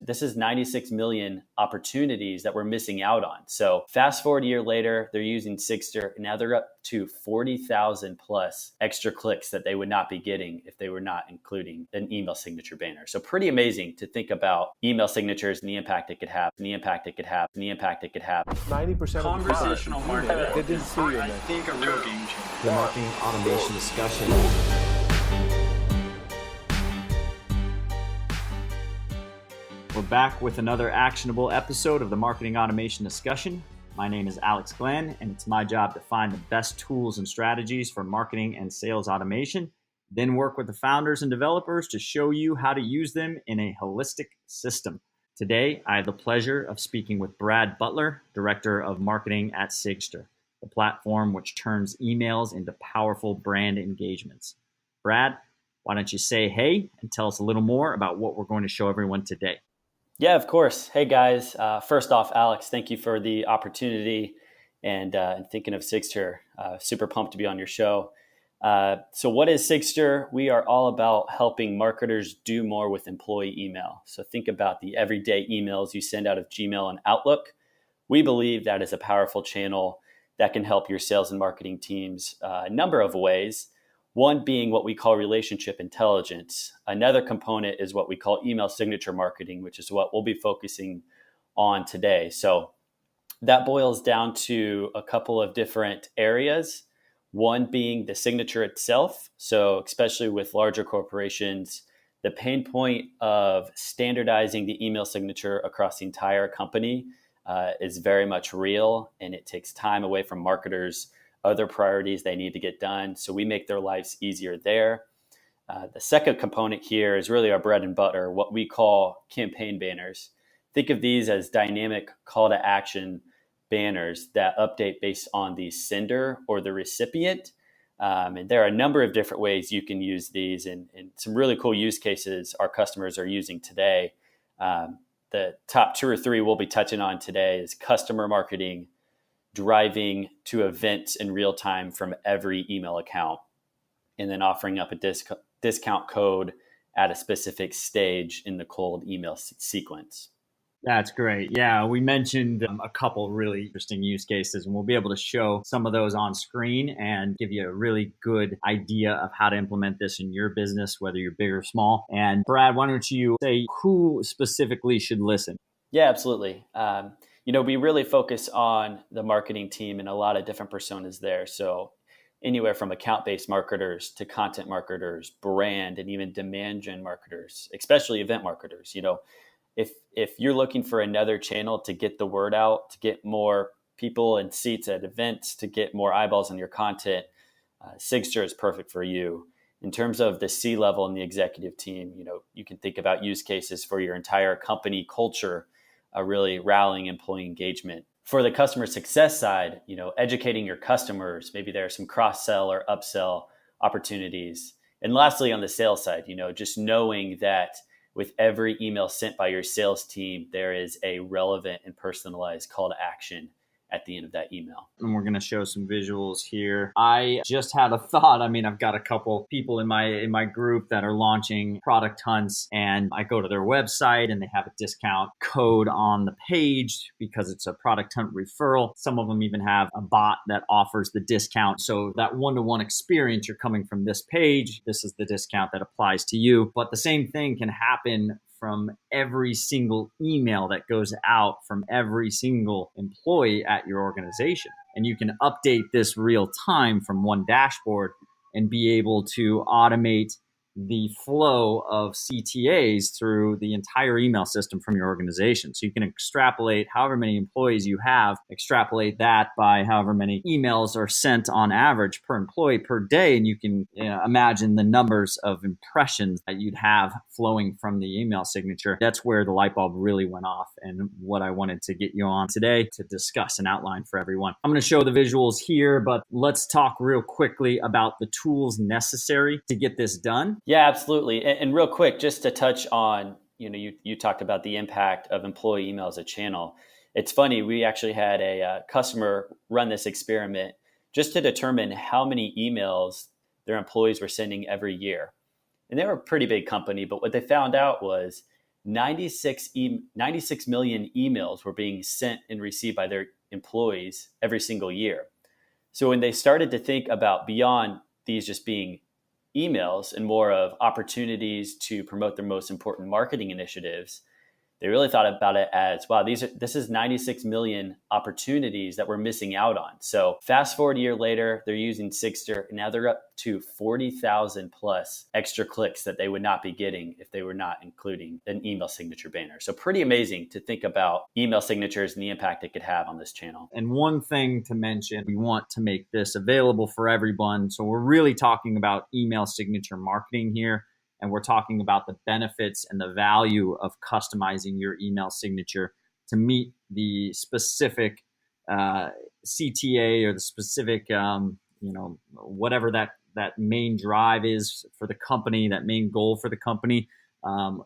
This is 96 million opportunities that we're missing out on. So fast forward a year later, they're using Sigstr, and now they're up to 40,000 plus extra clicks that they would not be getting if they were not including an email signature banner. So pretty amazing to think about email signatures and the impact it could have, and the impact it could have, and the impact it could have. 90% of conversational marketing. They didn't see you. I think a real game changer. The marketing automation discussion. We're back with another actionable episode of the Marketing Automation Discussion. My name is Alex Glenn, and it's my job to find the best tools and strategies for marketing and sales automation, then work with the founders and developers to show you how to use them in a holistic system. Today, I have the pleasure of speaking with Brad Butler, Director of Marketing at Sigstr, the platform which turns emails into powerful brand engagements. Brad, why don't you say hey and tell us a little more about what we're going to show everyone today? Yeah, of course. Hey guys, first off, Alex, thank you for the opportunity and thinking of Sigstr. Super pumped to be on your show. So what is Sigstr? We are all about helping marketers do more with employee email. So think about the everyday emails you send out of Gmail and Outlook. We believe that is a powerful channel that can help your sales and marketing teams a number of ways. One being what we call relationship intelligence. Another component is what we call email signature marketing, which is what we'll be focusing on today. So that boils down to a couple of different areas. One being the signature itself. So especially with larger corporations, the pain point of standardizing the email signature across the entire company is very much real, and it takes time away from marketers' other priorities they need to get done. So we make their lives easier there. The second component here is really our bread and butter, what we call campaign banners. Think of these as dynamic call to action banners that update based on the sender or the recipient. And there are a number of different ways you can use these, and some really cool use cases our customers are using today. The top two or three we'll be touching on today is customer marketing, driving to events in real time from every email account, and then offering up a discount code at a specific stage in the cold email sequence. That's great. Yeah, we mentioned a couple really interesting use cases, and we'll be able to show some of those on screen and give you a really good idea of how to implement this in your business, whether you're big or small. And Brad, why don't you say who specifically should listen? Yeah, absolutely. We really focus on the marketing team and a lot of different personas there. So anywhere from account-based marketers to content marketers, brand, and even demand gen marketers, especially event marketers. If you're looking for another channel to get the word out, to get more people and seats at events, to get more eyeballs on your content, Sigstr is perfect for you. In terms of the C-level and the executive team, you can think about use cases for your entire company culture, really rallying employee engagement. For the customer success side, educating your customers, maybe there are some cross-sell or upsell opportunities. And lastly, on the sales side, just knowing that with every email sent by your sales team, there is a relevant and personalized call to action at the end of that email. And we're going to show some visuals here. I just had a thought. I've got a couple people in my group that are launching product hunts, and I go to their website and they have a discount code on the page because it's a product hunt referral. Some of them even have a bot that offers the discount. So that one-to-one experience, you're coming from this page, this is the discount that applies to you. But the same thing can happen from every single email that goes out from every single employee at your organization. And you can update this real time from one dashboard and be able to automate the flow of CTAs through the entire email system from your organization. So you can extrapolate however many employees you have, extrapolate that by however many emails are sent on average per employee per day. And you can imagine the numbers of impressions that you'd have flowing from the email signature. That's where the light bulb really went off, and what I wanted to get you on today to discuss and outline for everyone. I'm going to show the visuals here, but let's talk real quickly about the tools necessary to get this done. Yeah, absolutely. And real quick, just to touch on, you talked about the impact of employee email as a channel. It's funny, we actually had a customer run this experiment just to determine how many emails their employees were sending every year. And they were a pretty big company, but what they found out was 96 million emails were being sent and received by their employees every single year. So when they started to think about beyond these just being emails and more of opportunities to promote their most important marketing initiatives, they really thought about it as, wow, this is 96 million opportunities that we're missing out on. So fast forward a year later, they're using Sigstr, and now they're up to 40,000 plus extra clicks that they would not be getting if they were not including an email signature banner. So pretty amazing to think about email signatures and the impact it could have on this channel. And one thing to mention, we want to make this available for everyone. So we're really talking about email signature marketing here. And we're talking about the benefits and the value of customizing your email signature to meet the specific CTA or the specific, whatever that main drive is for the company, that main goal for the company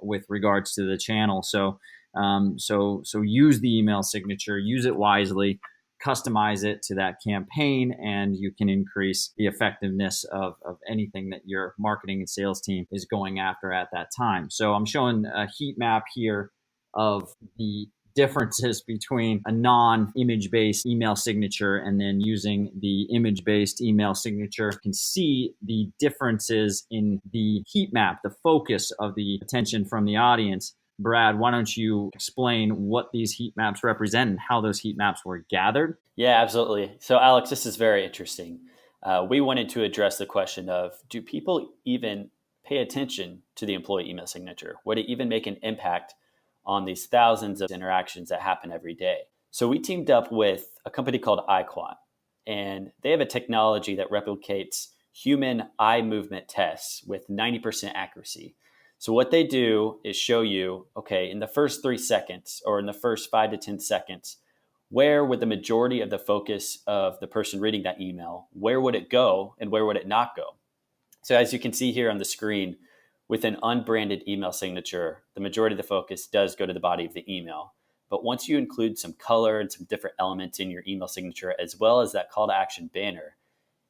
with regards to the channel. So use the email signature, use it wisely, customize it to that campaign, and you can increase the effectiveness of anything that your marketing and sales team is going after at that time. So I'm showing a heat map here of the differences between a non-image-based email signature and then using the image-based email signature. You can see the differences in the heat map, the focus of the attention from the audience. Brad, why don't you explain what these heat maps represent and how those heat maps were gathered? Yeah, absolutely. So Alex, this is very interesting. We wanted to address the question of, do people even pay attention to the employee email signature? Would it even make an impact on these thousands of interactions that happen every day? So we teamed up with a company called iQuant, and they have a technology that replicates human eye movement tests with 90% accuracy. So what they do is show you, okay, in the first 3 seconds or in the first 5 to 10 seconds, where would the majority of the focus of the person reading that email, where would it go and where would it not go? So as you can see here on the screen, with an unbranded email signature, the majority of the focus does go to the body of the email. But once you include some color and some different elements in your email signature, as well as that call to action banner,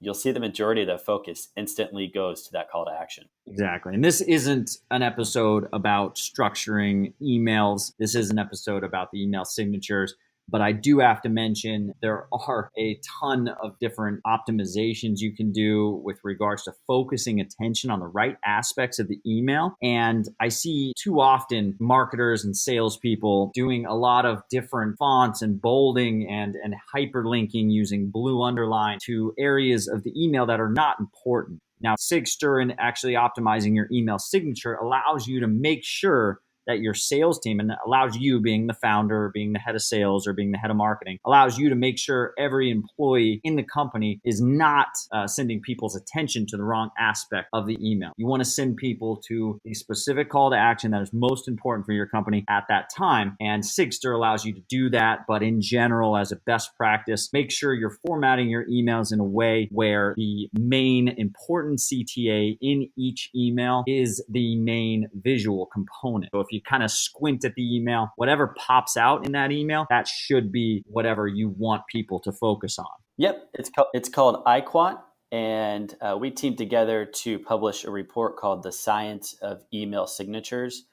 you'll see the majority of the focus instantly goes to that call to action. Exactly. And this isn't an episode about structuring emails. This is an episode about the email signatures. But I do have to mention there are a ton of different optimizations you can do with regards to focusing attention on the right aspects of the email. And I see too often marketers and salespeople doing a lot of different fonts and bolding and hyperlinking using blue underline to areas of the email that are not important. Now, Sigstr and actually optimizing your email signature allows you to make sure that your sales team, and allows you, being the founder, being the head of sales, or being the head of marketing, allows you to make sure every employee in the company is not sending people's attention to the wrong aspect of the email. You want to send people to the specific call to action that is most important for your company at that time. And Sigstr allows you to do that. But in general, as a best practice, make sure you're formatting your emails in a way where the main important CTA in each email is the main visual component. So if you kind of squint at the email, whatever pops out in that email, that should be whatever you want people to focus on. Yep, it's called iQuant, and we teamed together to publish a report called The Science of Email Signatures.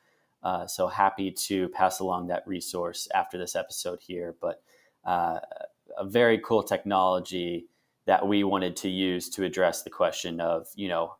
So happy to pass along that resource after this episode here, but a very cool technology that we wanted to use to address the question of,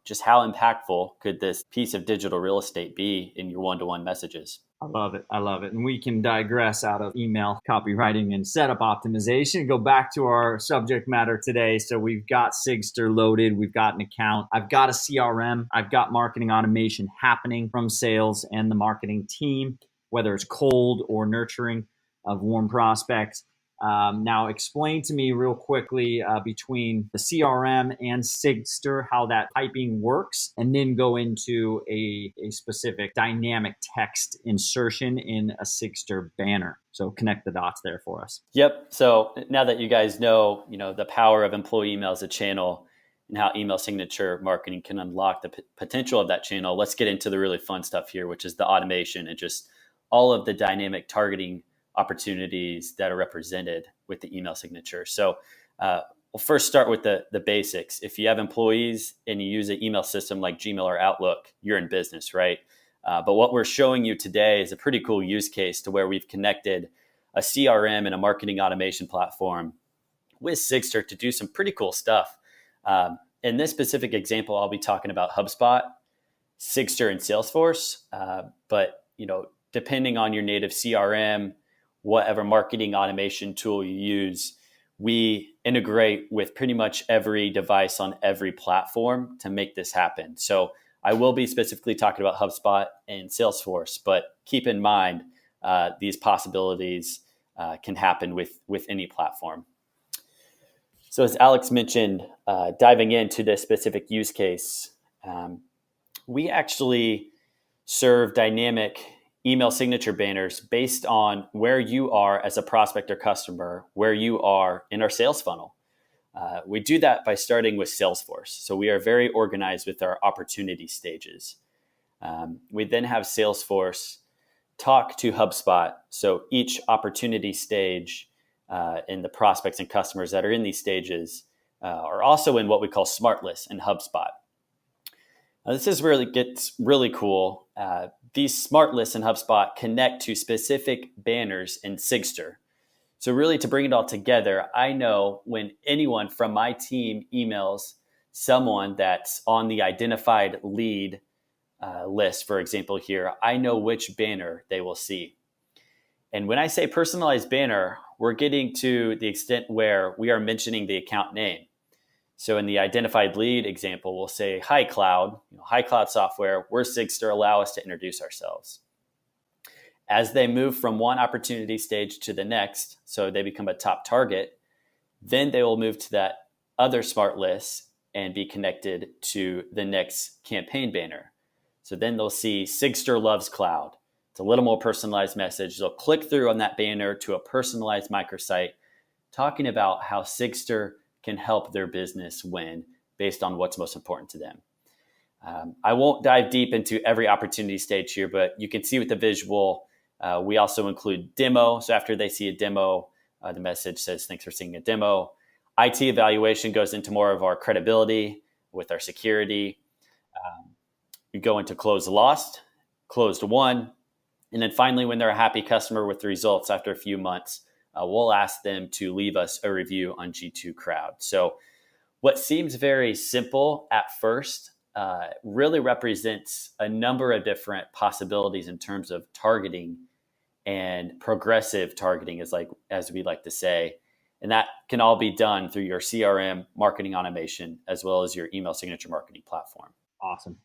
just how impactful could this piece of digital real estate be in your one-to-one messages? I love it. I love it. And we can digress out of email copywriting and setup optimization, go back to our subject matter today. So we've got Sigstr loaded. We've got an account. I've got a CRM. I've got marketing automation happening from sales and the marketing team, whether it's cold or nurturing of warm prospects. Now, explain to me real quickly between the CRM and Sigstr how that typing works, and then go into a specific dynamic text insertion in a Sigstr banner. So connect the dots there for us. Yep. So now that you guys know, the power of employee email as a channel and how email signature marketing can unlock the potential of that channel, let's get into the really fun stuff here, which is the automation and just all of the dynamic targeting opportunities that are represented with the email signature. So we'll first start with the basics. If you have employees and you use an email system like Gmail or Outlook, you're in business, right? But what we're showing you today is a pretty cool use case to where we've connected a CRM and a marketing automation platform with Sigstr to do some pretty cool stuff. In this specific example, I'll be talking about HubSpot, Sigstr, and Salesforce. But depending on your native CRM, whatever marketing automation tool you use, we integrate with pretty much every device on every platform to make this happen. So I will be specifically talking about HubSpot and Salesforce, but keep in mind these possibilities can happen with any platform. So as Alex mentioned, diving into this specific use case, we actually serve dynamic email signature banners based on where you are as a prospect or customer, where you are in our sales funnel. We do that by starting with Salesforce. So we are very organized with our opportunity stages. We then have Salesforce talk to HubSpot. So each opportunity stage in the prospects and customers that are in these stages are also in what we call smart lists in HubSpot. Now, gets really cool. These smart lists in HubSpot connect to specific banners in Sigstr. So really, to bring it all together, I know when anyone from my team emails someone that's on the identified lead list, for example, here, I know which banner they will see. And when I say personalized banner, we're getting to the extent where we are mentioning the account name. So in the identified lead example, we'll say, "Hi Cloud, Hi Cloud Software, we're Sigstr, allow us to introduce ourselves." As they move from one opportunity stage to the next, so they become a top target, then they will move to that other smart list and be connected to the next campaign banner. So then they'll see Sigstr loves cloud. It's a little more personalized message. They'll click through on that banner to a personalized microsite talking about how Sigstr can help their business win based on what's most important to them. I won't dive deep into every opportunity stage here, but you can see with the visual, we also include demo. So after they see a demo, the message says, "Thanks for seeing a demo." IT evaluation goes into more of our credibility with our security. We go into closed lost, closed won. And then finally, when they're a happy customer with the results after a few months, we'll ask them to leave us a review on G2 Crowd. So what seems very simple at first really represents a number of different possibilities in terms of targeting and progressive targeting, as we like to say. And that can all be done through your CRM marketing automation, as well as your email signature marketing platform.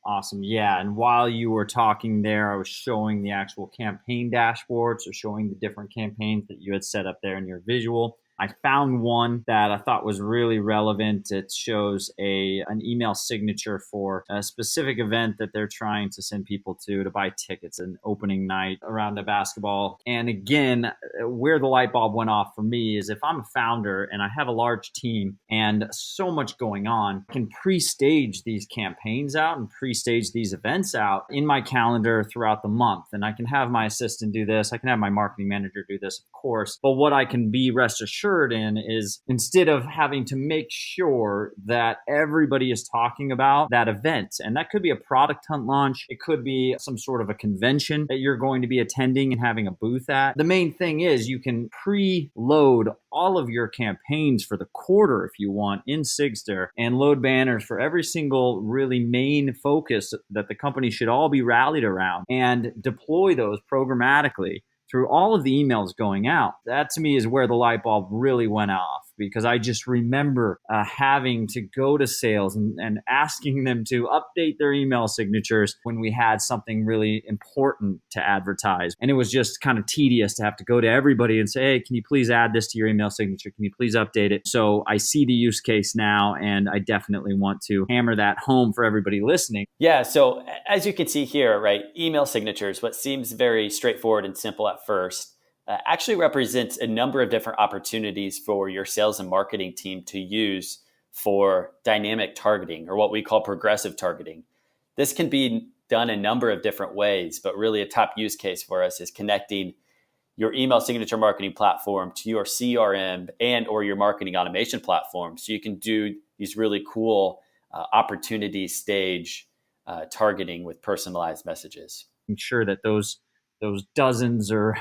Awesome. Yeah. And while you were talking there, I was showing the actual campaign dashboard, so showing the different campaigns that you had set up there in your visual. I found one that I thought was really relevant. It shows an email signature for a specific event that they're trying to send people to buy tickets, an opening night around a basketball. And again, where the light bulb went off for me is if I'm a founder and I have a large team and so much going on, I can pre-stage these campaigns out and pre-stage these events out in my calendar throughout the month. And I can have my assistant do this. I can have my marketing manager do this, of course. But what I can be rest assured in is, instead of having to make sure that everybody is talking about that event, and that could be a product hunt launch, it could be some sort of a convention that you're going to be attending and having a booth at. The main thing is you can preload all of your campaigns for the quarter if you want in Sigstr, and load banners for every single really main focus that the company should all be rallied around, and deploy those programmatically through all of the emails going out. That to me is where the light bulb really went off, because I just remember having to go to sales and asking them to update their email signatures when we had something really important to advertise. And it was just kind of tedious to have to go to everybody and say, "Hey, can you please add this to your email signature? Can you please update it?" So I see the use case now, and I definitely want to hammer that home for everybody listening. Yeah, so as you can see here, right, email signatures, what seems very straightforward and simple at first, actually represents a number of different opportunities for your sales and marketing team to use for dynamic targeting, or what we call progressive targeting. This can be done a number of different ways, but really a top use case for us is connecting your email signature marketing platform to your CRM and or your marketing automation platform, so you can do these really cool opportunity stage targeting with personalized messages. making sure that those dozens or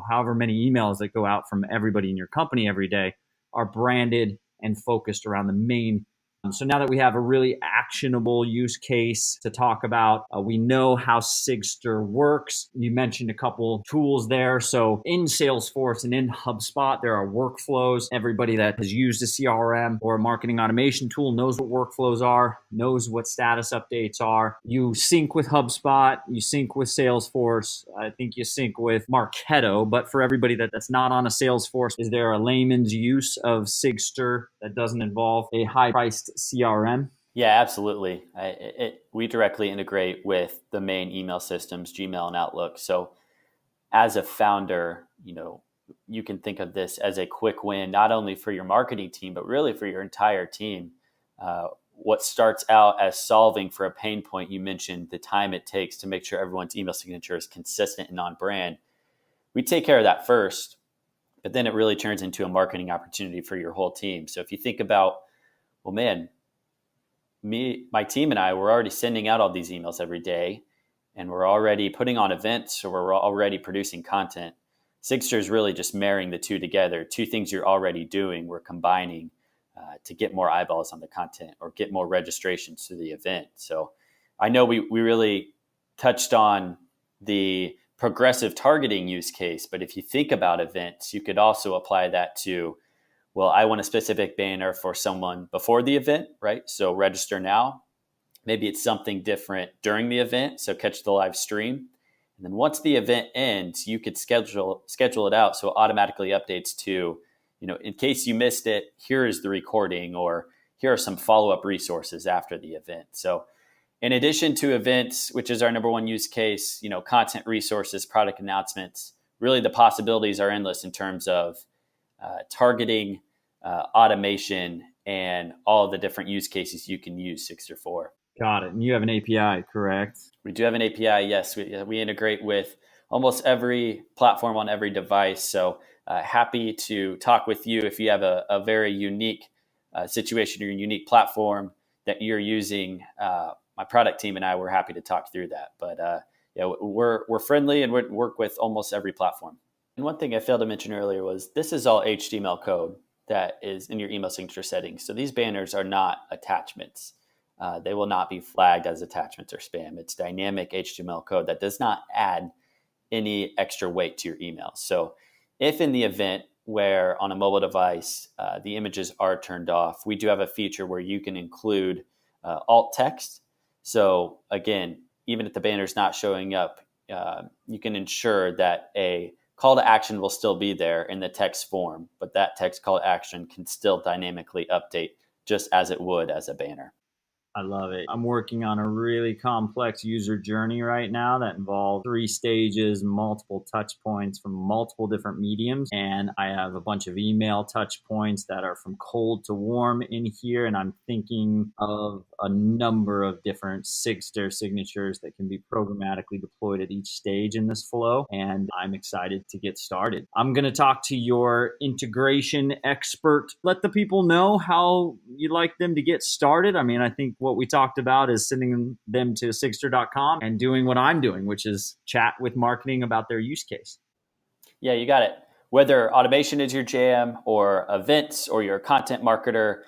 however many emails that go out from everybody in your company every day are branded and focused around the main. So now that we have a really actionable use case to talk about, we know how Sigstr works. You mentioned a couple tools there. So in Salesforce and in HubSpot, there are workflows. Everybody that has used a CRM or a marketing automation tool knows what workflows are, knows what status updates are. You sync with HubSpot, you sync with Salesforce. I think you sync with Marketo, but for everybody that's not on a Salesforce, is there a layman's use of Sigstr that doesn't involve a high-priced CRM? Yeah, absolutely. We directly integrate with the main email systems, Gmail and Outlook. So as a founder, you can think of this as a quick win, not only for your marketing team, but really for your entire team. What starts out as solving for a pain point, you mentioned the time it takes to make sure everyone's email signature is consistent and on brand. We take care of that first, but then it really turns into a marketing opportunity for your whole team. So if you think about, well, man, my team and I, we're already sending out all these emails every day, and we're already putting on events, or we're already producing content. Sigstr is really just marrying the two together. Two things you're already doing, we're combining to get more eyeballs on the content or get more registrations to the event. So I know we really touched on the progressive targeting use case, but if you think about events, you could also apply that to, well, I want a specific banner for someone before the event, right? So register now. Maybe it's something different during the event, so catch the live stream. And then once the event ends, you could schedule it out so it automatically updates to, in case you missed it, here is the recording, or here are some follow-up resources after the event. So in addition to events, which is our number one use case, content resources, product announcements, really the possibilities are endless in terms of targeting, automation, and all of the different use cases you can use Sigstr for. Got it. And you have an API, correct? We do have an API, yes. We integrate with almost every platform on every device. So happy to talk with you if you have a very unique situation or a unique platform that you're using. My product team and I, we're happy to talk through that. But we're friendly and we work with almost every platform. And one thing I failed to mention earlier was this is all HTML code that is in your email signature settings. So these banners are not attachments. They will not be flagged as attachments or spam. It's dynamic HTML code that does not add any extra weight to your email. So if in the event where on a mobile device, the images are turned off, we do have a feature where you can include alt text. So again, even if the banner is not showing up, you can ensure that a call to action will still be there in the text form, but that text call to action can still dynamically update just as it would as a banner. I love it. I'm working on a really complex user journey right now that involves 3 stages, multiple touch points from multiple different mediums. And I have a bunch of email touch points that are from cold to warm in here. And I'm thinking of a number of different Sigstr signatures that can be programmatically deployed at each stage in this flow. And I'm excited to get started. I'm going to talk to your integration expert. Let the people know how you'd like them to get started. I mean, I think what we talked about is sending them to Sigstr.com and doing what I'm doing, which is chat with marketing about their use case. Yeah, you got it. Whether automation is your jam or events or you're a content marketer,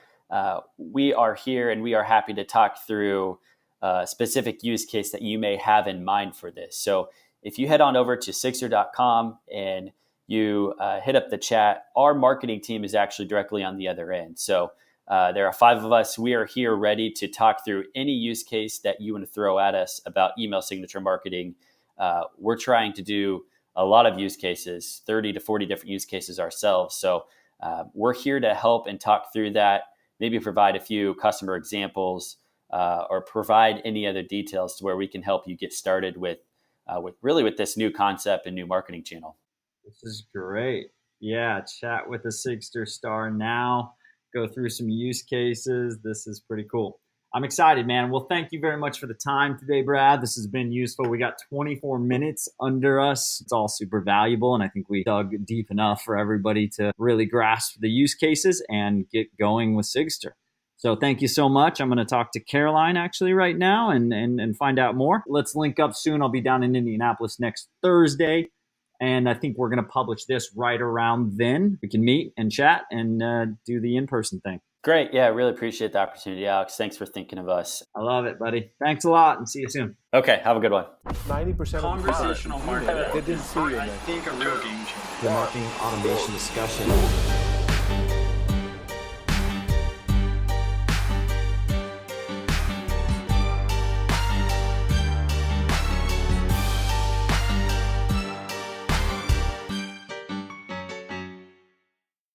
we are here and we are happy to talk through a specific use case that you may have in mind for this. So if you head on over to Sigstr.com and you hit up the chat, our marketing team is actually directly on the other end. So there are 5 of us. We are here ready to talk through any use case that you want to throw at us about email signature marketing. We're trying to do a lot of use cases, 30 to 40 different use cases ourselves. So we're here to help and talk through that, maybe provide a few customer examples or provide any other details to where we can help you get started with this new concept and new marketing channel. This is great. Yeah, chat with a Sigstr star now. Go through some use cases. This is pretty cool. I'm excited, man. Well, thank you very much for the time today, Brad. This has been useful. We got 24 minutes under us. It's all super valuable, and I think we dug deep enough for everybody to really grasp the use cases and get going with Sigstr. So thank you so much. I'm going to talk to Caroline actually right now and find out more. Let's link up soon. I'll be down in Indianapolis next Thursday. And I think we're going to publish this right around then. We can meet and chat and do the in-person thing. Great. Yeah, I really appreciate the opportunity, Alex. Thanks for thinking of us. I love it, buddy. Thanks a lot and see you soon. Okay, have a good one. 90% Conversational marketing. They didn't see you, I man. think a real game changer. The marketing automation discussion.